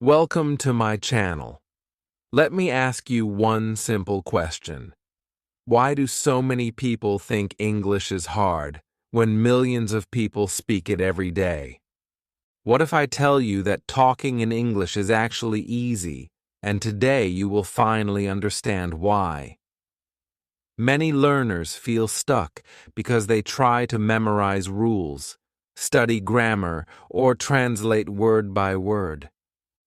Welcome to my channel. Let me ask you one simple question. Why do so many people think English is hard when millions of people speak it every day? What if I tell you that talking in English is actually easy, and today you will finally understand why? Many learners feel stuck because they try to memorize rules, study grammar, or translate word by word.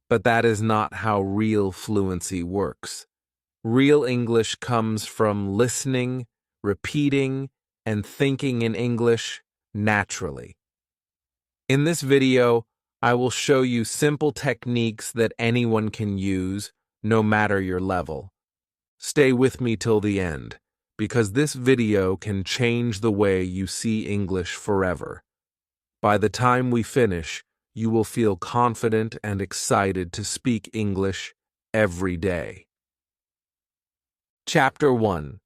But that is not how real fluency works. Real English comes from listening, repeating, and thinking in English naturally. In this video, I will show you simple techniques that anyone can use, no matter your level. Stay with me till the end, because this video can change the way you see English forever. By the time we finish, you will feel confident and excited to speak English every day. Chapter 1.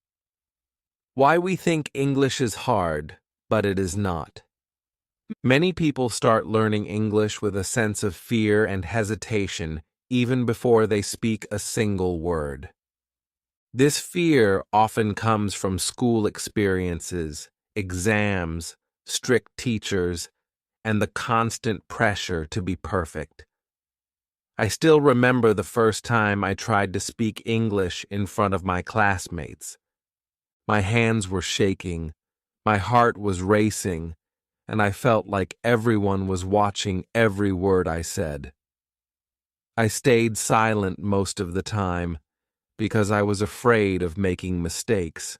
Why we think English is hard, but it is not. Many people start learning English with a sense of fear and hesitation even before they speak a single word. This fear often comes from school experiences, exams, strict teachers, and the constant pressure to be perfect. I still remember the first time I tried to speak English in front of my classmates. My hands were shaking, my heart was racing, and I felt like everyone was watching every word I said. I stayed silent most of the time because I was afraid of making mistakes.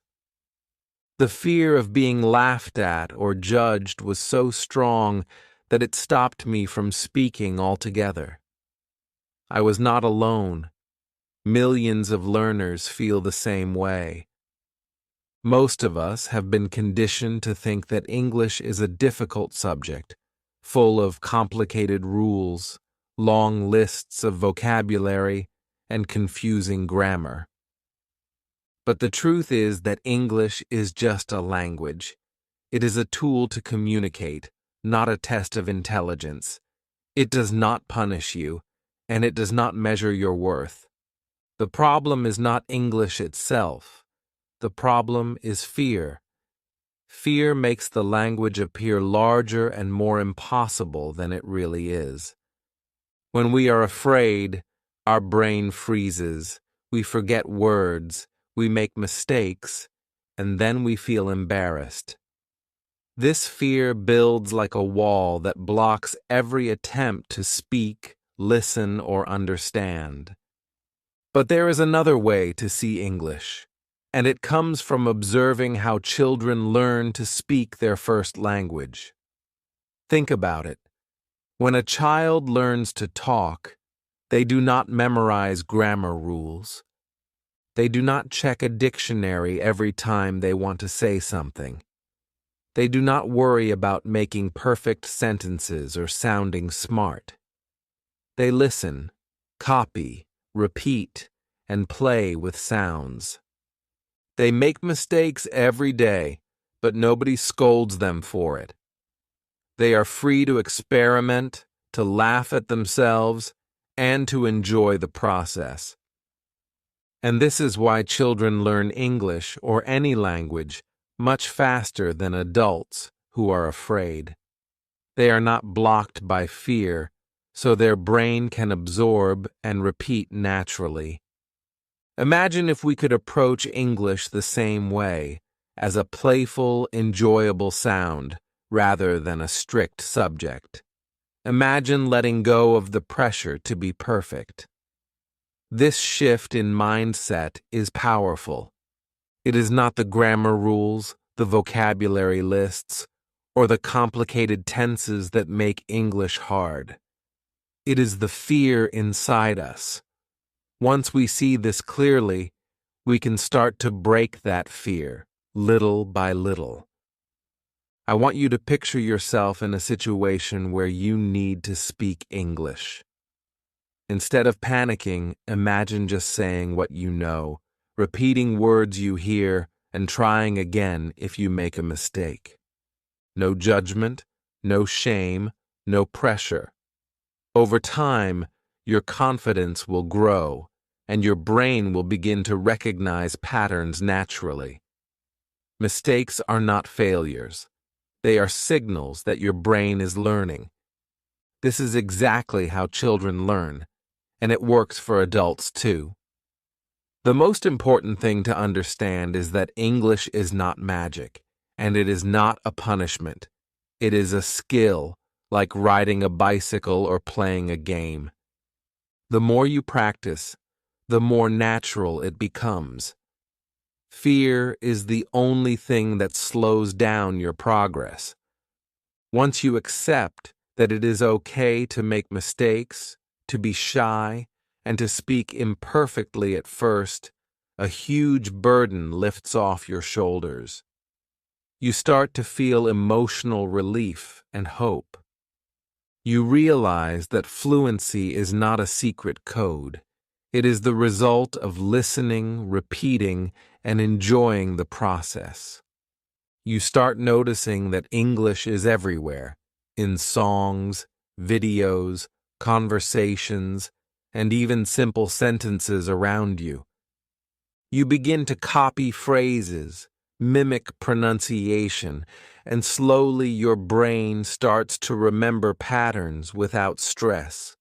The fear of being laughed at or judged was so strong that it stopped me from speaking altogether. I was not alone. Millions of learners feel the same way. Most of us have been conditioned to think that English is a difficult subject, full of complicated rules, long lists of vocabulary, and confusing grammar. But the truth is that English is just a language. It is a tool to communicate, not a test of intelligence. It does not punish you, and it does not measure your worth. The problem is not English itself. The problem is fear. Fear makes the language appear larger and more impossible than it really is. When we are afraid, our brain freezes, we forget words, we make mistakes, and then we feel embarrassed. This fear builds like a wall that blocks every attempt to speak, listen, or understand. But there is another way to see English, and it comes from observing how children learn to speak their first language. Think about it. When a child learns to talk, they do not memorize grammar rules. They do not check a dictionary every time they want to say something. They do not worry about making perfect sentences or sounding smart. They listen, copy, repeat, and play with sounds. They make mistakes every day, but nobody scolds them for it. They are free to experiment, to laugh at themselves, and to enjoy the process. And this is why children learn English or any language much faster than adults who are afraid. They are not blocked by fear, so their brain can absorb and repeat naturally. Imagine if we could approach English the same way, as a playful, enjoyable sound, rather than a strict subject. Imagine letting go of the pressure to be perfect. This shift in mindset is powerful. It is not the grammar rules, the vocabulary lists, or the complicated tenses that make English hard. It is the fear inside us. Once we see this clearly, we can start to break that fear, little by little. I want you to picture yourself in a situation where you need to speak English. Instead of panicking, imagine just saying what you know, repeating words you hear, and trying again if you make a mistake. No judgment, no shame, no pressure. Over time, your confidence will grow, and your brain will begin to recognize patterns naturally. Mistakes are not failures. They are signals that your brain is learning. This is exactly how children learn, and it works for adults too. The most important thing to understand is that English is not magic, and it is not a punishment. It is a skill, like riding a bicycle or playing a game. The more you practice, the more natural it becomes. Fear is the only thing that slows down your progress. Once you accept that it is okay to make mistakes, to be shy, and to speak imperfectly at first, a huge burden lifts off your shoulders. You start to feel emotional relief and hope. You realize that fluency is not a secret code. It is the result of listening, repeating, and enjoying the process. You start noticing that English is everywhere, in songs, videos, conversations, and even simple sentences around you. You begin to copy phrases, mimic pronunciation, and slowly your brain starts to remember patterns without stress.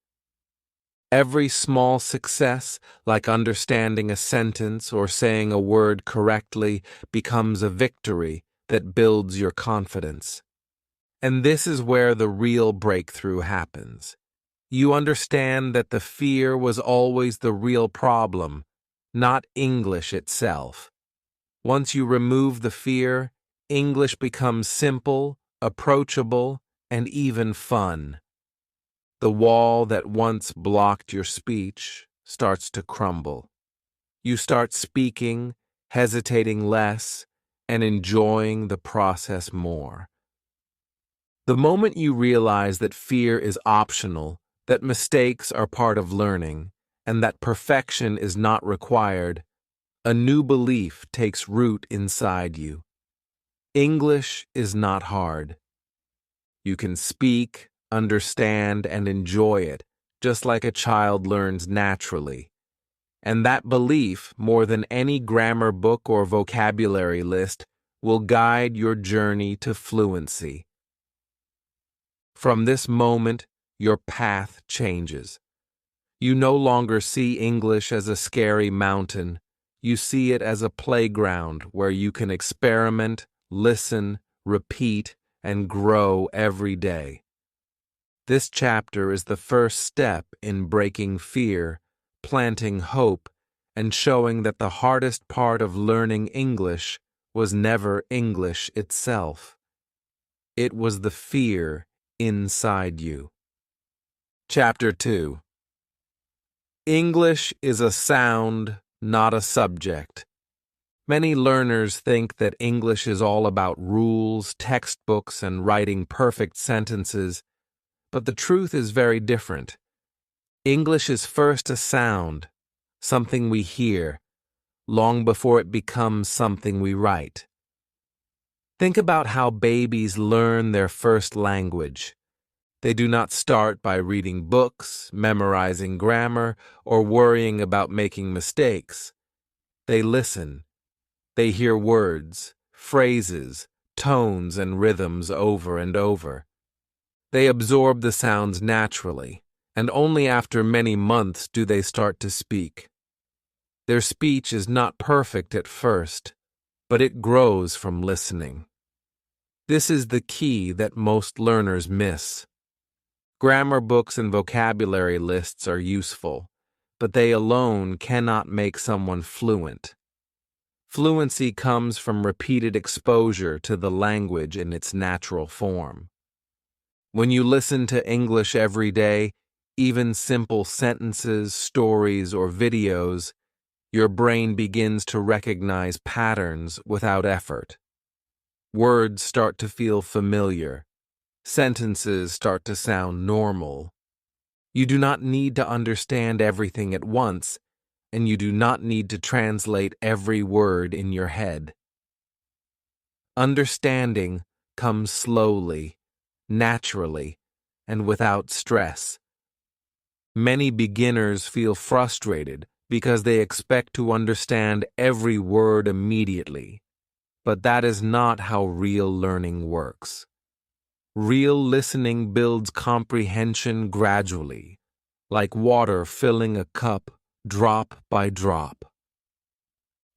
Every small success, like understanding a sentence or saying a word correctly, becomes a victory that builds your confidence. And this is where the real breakthrough happens. You understand that the fear was always the real problem, not English itself. Once you remove the fear, English becomes simple, approachable, and even fun. The wall that once blocked your speech starts to crumble. You start speaking, hesitating less, and enjoying the process more. The moment you realize that fear is optional, that mistakes are part of learning, and that perfection is not required, a new belief takes root inside you. English is not hard. You can speak, understand, and enjoy it, just like a child learns naturally. And that belief, more than any grammar book or vocabulary list, will guide your journey to fluency. From this moment, your path changes. You no longer see English as a scary mountain. You see it as a playground where you can experiment, listen, repeat, and grow every day. This chapter is the first step in breaking fear, planting hope, and showing that the hardest part of learning English was never English itself. It was the fear inside you. Chapter 2. English is a sound, not a subject. Many learners think that English is all about rules, textbooks, and writing perfect sentences, but the truth is very different. English is first a sound, something we hear, long before it becomes something we write. Think about how babies learn their first language. They do not start by reading books, memorizing grammar, or worrying about making mistakes. They listen. They hear words, phrases, tones, and rhythms over and over. They absorb the sounds naturally, and only after many months do they start to speak. Their speech is not perfect at first, but it grows from listening. This is the key that most learners miss. Grammar books and vocabulary lists are useful, but they alone cannot make someone fluent. Fluency comes from repeated exposure to the language in its natural form. When you listen to English every day, even simple sentences, stories, or videos, your brain begins to recognize patterns without effort. Words start to feel familiar. Sentences start to sound normal. You do not need to understand everything at once, and you do not need to translate every word in your head. Understanding comes slowly, naturally, and without stress. Many beginners feel frustrated because they expect to understand every word immediately, but that is not how real learning works. Real listening builds comprehension gradually, like water filling a cup, drop by drop.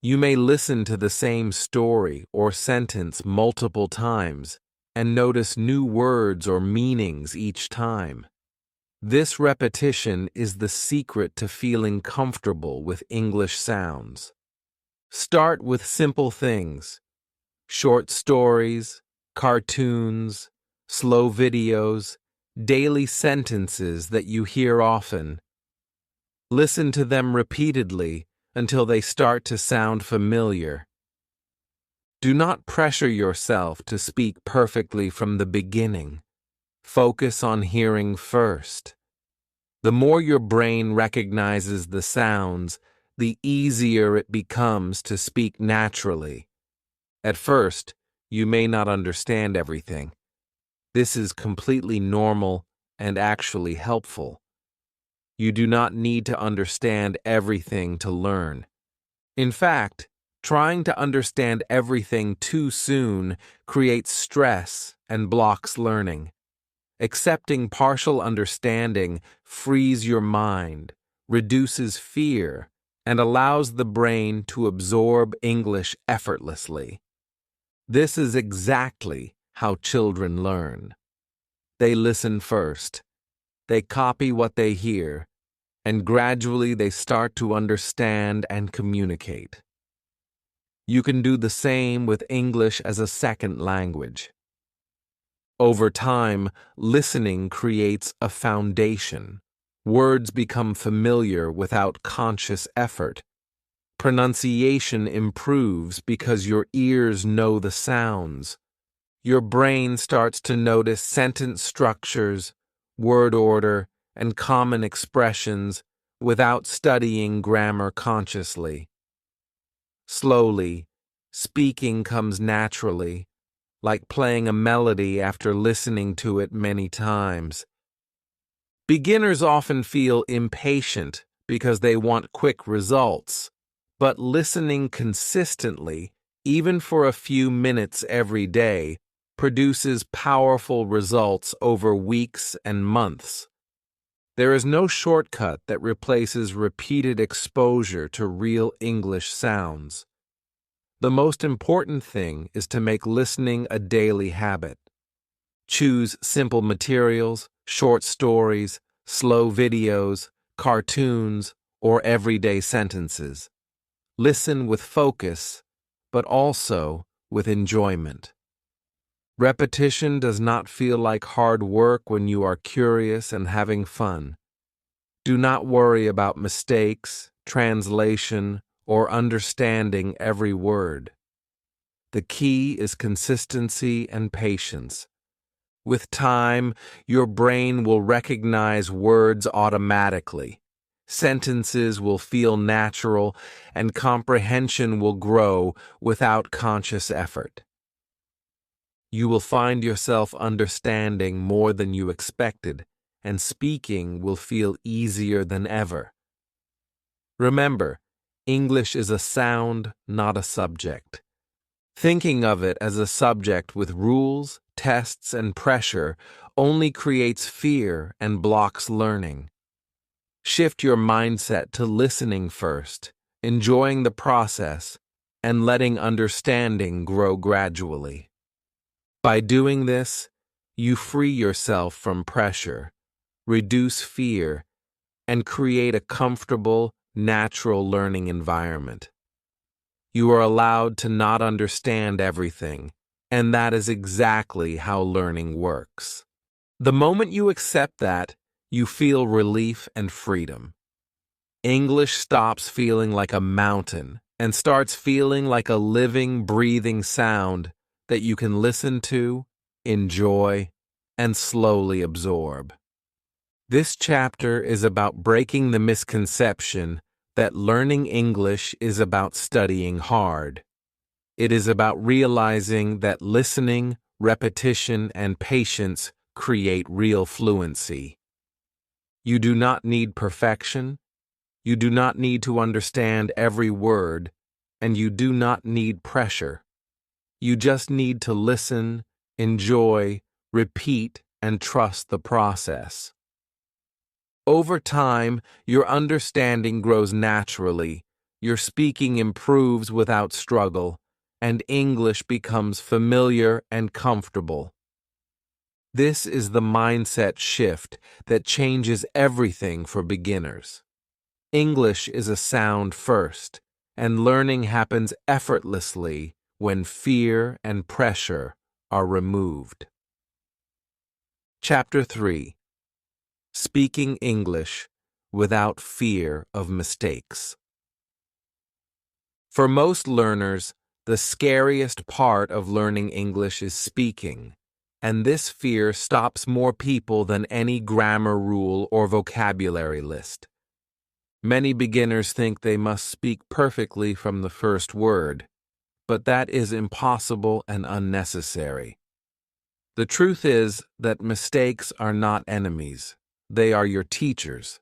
You may listen to the same story or sentence multiple times and notice new words or meanings each time. This repetition is the secret to feeling comfortable with English sounds. Start with simple things: short stories, cartoons, slow videos, daily sentences that you hear often. Listen to them repeatedly until they start to sound familiar. Do not pressure yourself to speak perfectly from the beginning. Focus on hearing first. The more your brain recognizes the sounds, the easier it becomes to speak naturally. At first, you may not understand everything. This is completely normal and actually helpful. You do not need to understand everything to learn. In fact, trying to understand everything too soon creates stress and blocks learning. Accepting partial understanding frees your mind, reduces fear, and allows the brain to absorb English effortlessly. This is exactly how children learn. They listen first. They copy what they hear, and gradually they start to understand and communicate. You can do the same with English as a second language. Over time, listening creates a foundation. Words become familiar without conscious effort. Pronunciation improves because your ears know the sounds. Your brain starts to notice sentence structures, word order, and common expressions without studying grammar consciously. Slowly, speaking comes naturally, like playing a melody after listening to it many times. Beginners often feel impatient because they want quick results, but listening consistently, even for a few minutes every day, produces powerful results over weeks and months. There is no shortcut that replaces repeated exposure to real English sounds. The most important thing is to make listening a daily habit. Choose simple materials, short stories, slow videos, cartoons, or everyday sentences. Listen with focus, but also with enjoyment. Repetition does not feel like hard work when you are curious and having fun. Do not worry about mistakes, translation, or understanding every word. The key is consistency and patience. With time, your brain will recognize words automatically. Sentences will feel natural, and comprehension will grow without conscious effort. You will find yourself understanding more than you expected, and speaking will feel easier than ever. Remember, English is a sound, not a subject. Thinking of it as a subject with rules, tests, and pressure only creates fear and blocks learning. Shift your mindset to listening first, enjoying the process, and letting understanding grow gradually. By doing this, you free yourself from pressure, reduce fear, and create a comfortable, natural learning environment. You are allowed to not understand everything, and that is exactly how learning works. The moment you accept that, you feel relief and freedom. English stops feeling like a mountain and starts feeling like a living, breathing sound that you can listen to, enjoy, and slowly absorb. This chapter is about breaking the misconception that learning English is about studying hard. It is about realizing that listening, repetition, and patience create real fluency. You do not need perfection, you do not need to understand every word, and you do not need pressure. You just need to listen, enjoy, repeat, and trust the process. Over time, your understanding grows naturally, your speaking improves without struggle, and English becomes familiar and comfortable. This is the mindset shift that changes everything for beginners. English is a sound first, and learning happens effortlessly when fear and pressure are removed. Chapter 3: Speaking English Without Fear of Mistakes. For most learners, the scariest part of learning English is speaking, and this fear stops more people than any grammar rule or vocabulary list. Many beginners think they must speak perfectly from the first word, but that is impossible and unnecessary. The truth is that mistakes are not enemies, they are your teachers.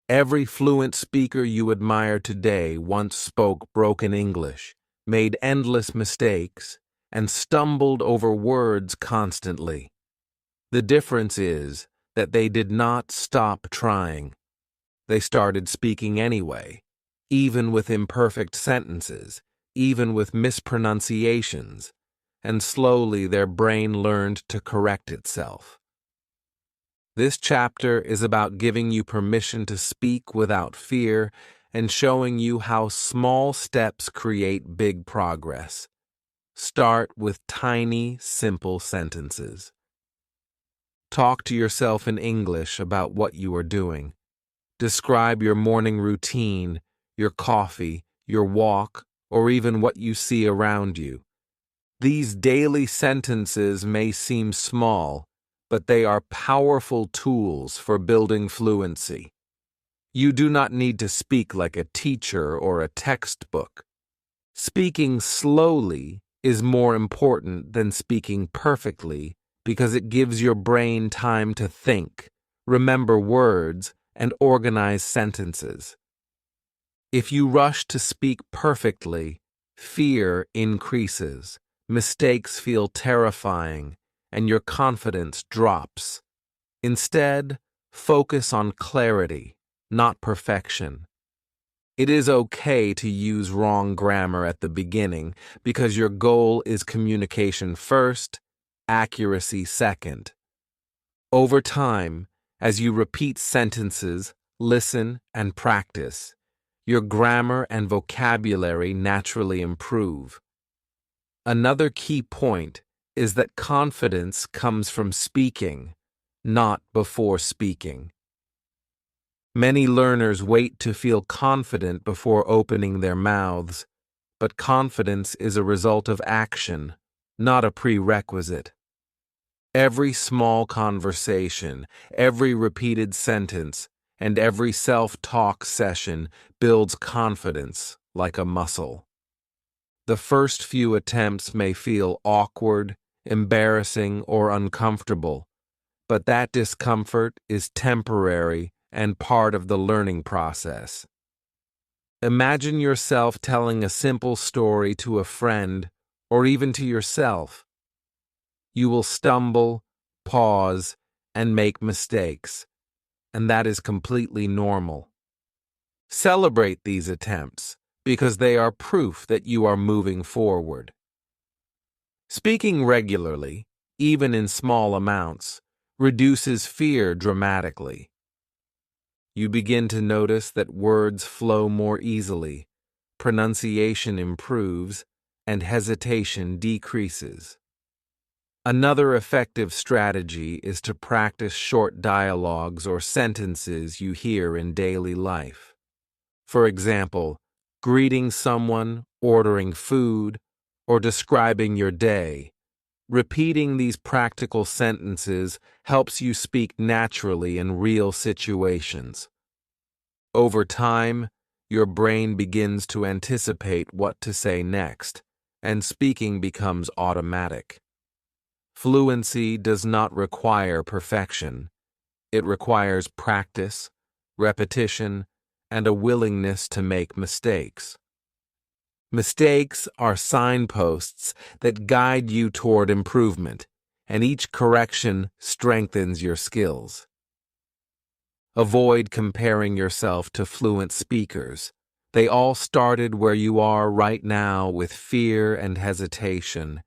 Every fluent speaker you admire today once spoke broken English, made endless mistakes, and stumbled over words constantly. The difference is that they did not stop trying. They started speaking anyway, even with imperfect sentences, even with mispronunciations, and slowly their brain learned to correct itself. This chapter is about giving you permission to speak without fear and showing you how small steps create big progress. Start with tiny, simple sentences. Talk to yourself in English about what you are doing. Describe your morning routine, your coffee, your walk, or even what you see around you. These daily sentences may seem small, but they are powerful tools for building fluency. You do not need to speak like a teacher or a textbook. Speaking slowly is more important than speaking perfectly because it gives your brain time to think, remember words, and organize sentences. If you rush to speak perfectly, fear increases, mistakes feel terrifying, and your confidence drops. Instead, focus on clarity, not perfection. It is okay to use wrong grammar at the beginning because your goal is communication first, accuracy second. Over time, as you repeat sentences, listen, and practice, your grammar and vocabulary naturally improve. Another key point is that confidence comes from speaking, not before speaking. Many learners wait to feel confident before opening their mouths, but confidence is a result of action, not a prerequisite. Every small conversation, every repeated sentence, and every self-talk session builds confidence like a muscle. The first few attempts may feel awkward, embarrassing, or uncomfortable, but that discomfort is temporary and part of the learning process. Imagine yourself telling a simple story to a friend or even to yourself. You will stumble, pause, and make mistakes, and that is completely normal. Celebrate these attempts because they are proof that you are moving forward. Speaking regularly, even in small amounts, reduces fear dramatically. You begin to notice that words flow more easily, pronunciation improves, and hesitation decreases. Another effective strategy is to practice short dialogues or sentences you hear in daily life. For example, greeting someone, ordering food, or describing your day. Repeating these practical sentences helps you speak naturally in real situations. Over time, your brain begins to anticipate what to say next, and speaking becomes automatic. Fluency does not require perfection. It requires practice, repetition, and a willingness to make mistakes. Mistakes are signposts that guide you toward improvement, and each correction strengthens your skills. Avoid comparing yourself to fluent speakers. They all started where you are right now with fear and hesitation.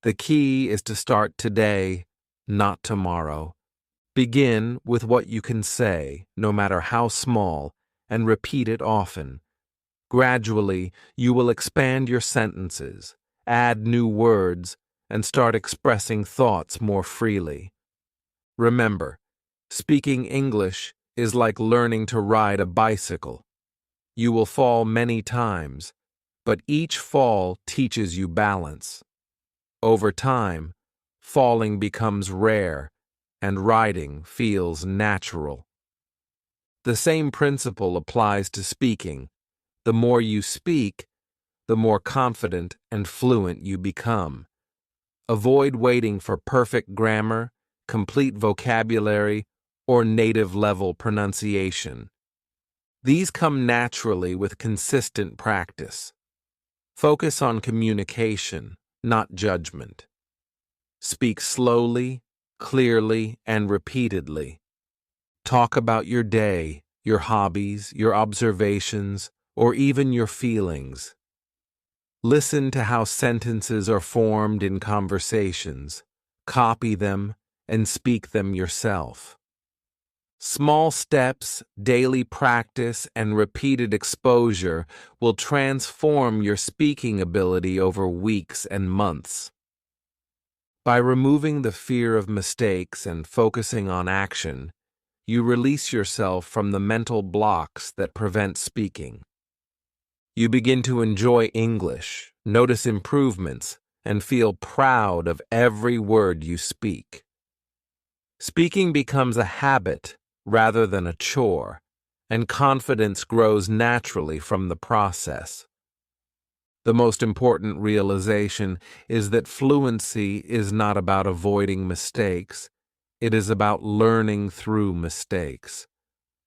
The key is to start today, not tomorrow. Begin with what you can say, no matter how small, and repeat it often. Gradually, you will expand your sentences, add new words, and start expressing thoughts more freely. Remember, speaking English is like learning to ride a bicycle. You will fall many times, but each fall teaches you balance. Over time, falling becomes rare, and riding feels natural. The same principle applies to speaking. The more you speak, the more confident and fluent you become. Avoid waiting for perfect grammar, complete vocabulary, or native-level pronunciation. These come naturally with consistent practice. Focus on communication, not judgment. Speak slowly, clearly, and repeatedly. Talk about your day, your hobbies, your observations, or even your feelings. Listen to how sentences are formed in conversations. Copy them and speak them yourself. Small steps, daily practice, and repeated exposure will transform your speaking ability over weeks and months. By removing the fear of mistakes and focusing on action, you release yourself from the mental blocks that prevent speaking. You begin to enjoy English, notice improvements, and feel proud of every word you speak. Speaking becomes a habit rather than a chore, and confidence grows naturally from the process. The most important realization is that fluency is not about avoiding mistakes. It is about learning through mistakes.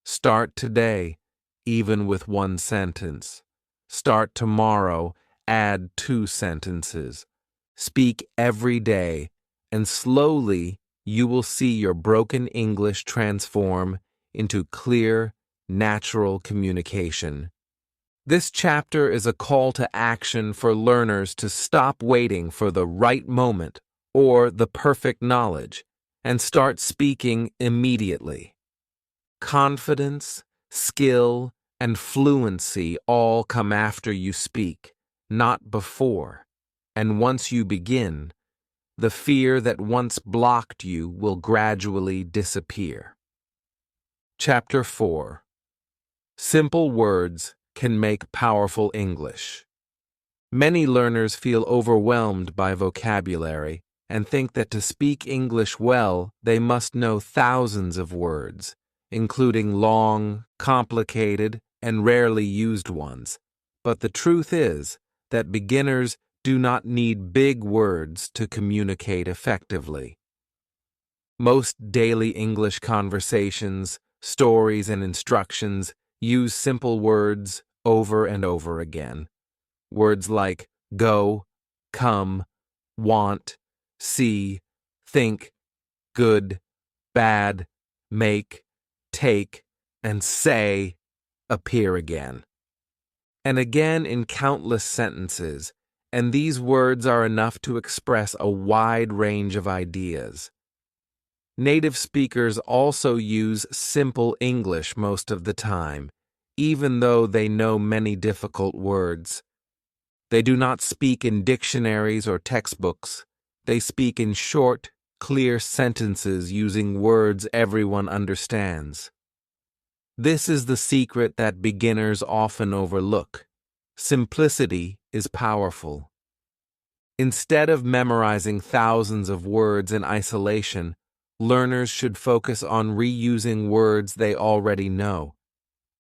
Start today, even with one sentence. Start tomorrow, add 2 sentences. Speak every day, and slowly you will see your broken English transform into clear, natural communication. This chapter is a call to action for learners to stop waiting for the right moment or the perfect knowledge and start speaking immediately. Confidence, skill, and fluency all come after you speak, not before. And once you begin, the fear that once blocked you will gradually disappear. Chapter 4. Simple words can make powerful English. Many learners feel overwhelmed by vocabulary and think that to speak English well, they must know thousands of words, including long, complicated, and rarely used ones. But the truth is that beginners do not need big words to communicate effectively. Most daily English conversations, stories, and instructions use simple words over and over again. Words like go, come, want, see, think, good, bad, make, take, and say appear again and again in countless sentences, and these words are enough to express a wide range of ideas. Native speakers also use simple English most of the time, even though they know many difficult words. They do not speak in dictionaries or textbooks. They speak in short, clear sentences using words everyone understands. This is the secret that beginners often overlook. Simplicity is powerful. Instead of memorizing thousands of words in isolation, learners should focus on reusing words they already know.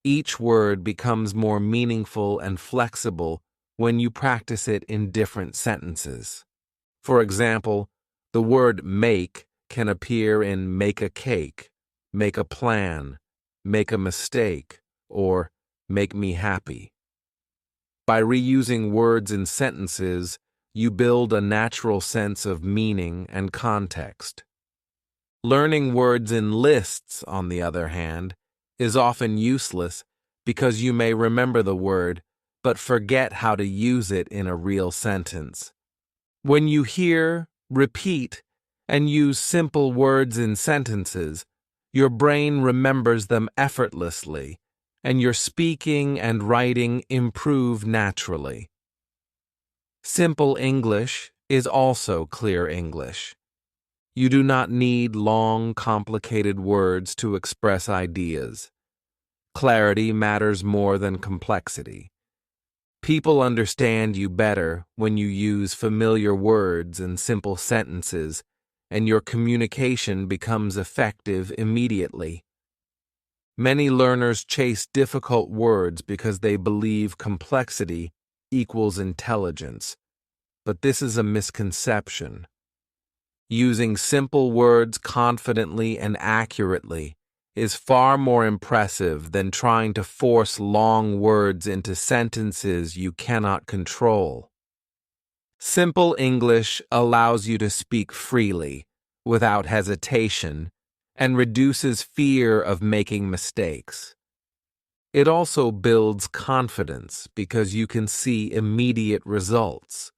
Each word becomes more meaningful and flexible when you practice it in different sentences. For example, the word make can appear in make a cake, make a plan, make a mistake, or make me happy. By reusing words in sentences, you build a natural sense of meaning and context. Learning words in lists, on the other hand, is often useless because you may remember the word but forget how to use it in a real sentence. When you hear, repeat, and use simple words in sentences, your brain remembers them effortlessly, and your speaking and writing improve naturally. Simple English is also clear English. You do not need long, complicated words to express ideas. Clarity matters more than complexity. People understand you better when you use familiar words and simple sentences, and your communication becomes effective immediately. Many learners chase difficult words because they believe complexity equals intelligence, but this is a misconception. Using simple words confidently and accurately is far more impressive than trying to force long words into sentences you cannot control. Simple English allows you to speak freely, without hesitation, and reduces fear of making mistakes. It also builds confidence because you can see immediate results.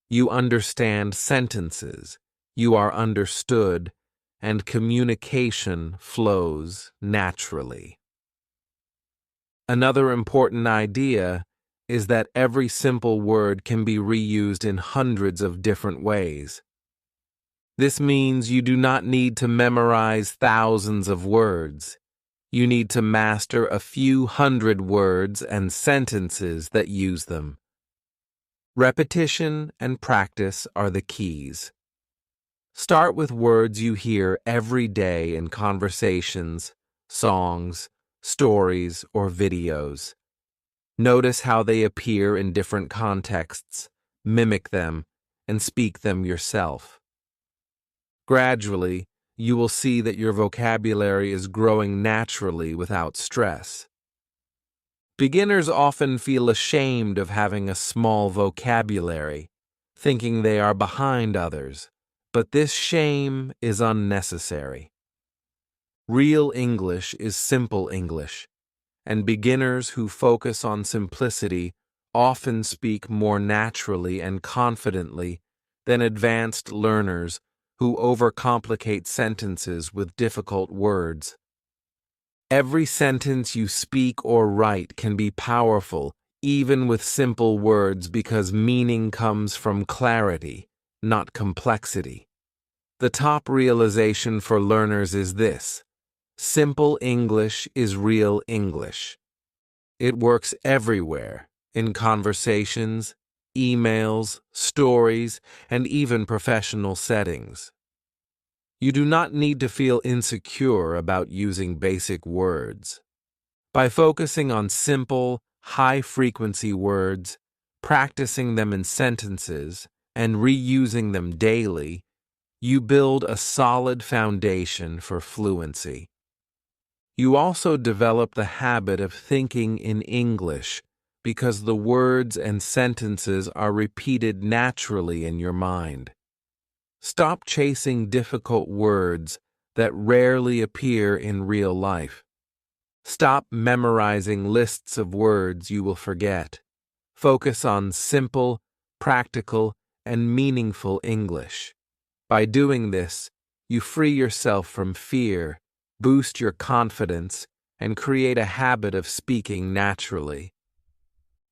You understand sentences, you are understood, and communication flows naturally. Another important idea is that every simple word can be reused in hundreds of different ways. This means you do not need to memorize thousands of words. You need to master a few hundred words and sentences that use them. Repetition and practice are the keys. Start with words you hear every day in conversations, songs, stories, or videos. Notice how they appear in different contexts, mimic them, and speak them yourself. Gradually, you will see that your vocabulary is growing naturally without stress. Beginners often feel ashamed of having a small vocabulary, thinking they are behind others, but this shame is unnecessary. Real English is simple English, and beginners who focus on simplicity often speak more naturally and confidently than advanced learners who overcomplicate sentences with difficult words. Every sentence you speak or write can be powerful, even with simple words, because meaning comes from clarity, not complexity. The top realization for learners is this: simple English is real English. It works everywhere, in conversations, emails, stories, and even professional settings. You do not need to feel insecure about using basic words. By focusing on simple, high-frequency words, practicing them in sentences, and reusing them daily, you build a solid foundation for fluency. You also develop the habit of thinking in English because the words and sentences are repeated naturally in your mind. Stop chasing difficult words that rarely appear in real life. Stop memorizing lists of words you will forget. Focus on simple, practical, and meaningful English. By doing this, you free yourself from fear, boost your confidence, and create a habit of speaking naturally.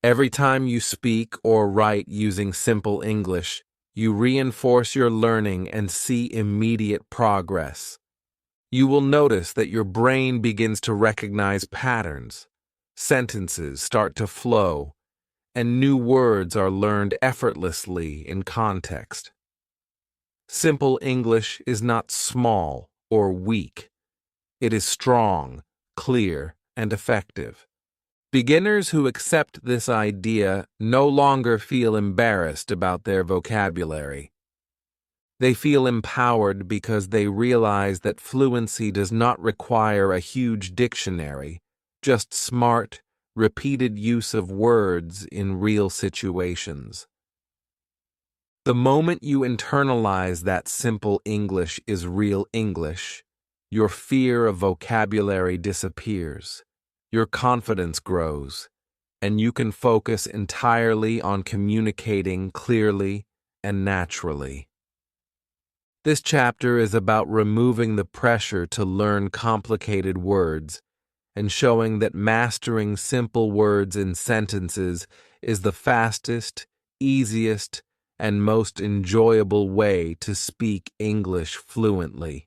Every time you speak or write using simple English, you reinforce your learning and see immediate progress. You will notice that your brain begins to recognize patterns, sentences start to flow, and new words are learned effortlessly in context. Simple English is not small or weak. It is strong, clear, and effective. Beginners who accept this idea no longer feel embarrassed about their vocabulary. They feel empowered because they realize that fluency does not require a huge dictionary, just smart, repeated use of words in real situations. The moment you internalize that simple English is real English, your fear of vocabulary disappears, your confidence grows, and you can focus entirely on communicating clearly and naturally. This chapter is about removing the pressure to learn complicated words and showing that mastering simple words in sentences is the fastest, easiest, and most enjoyable way to speak English fluently.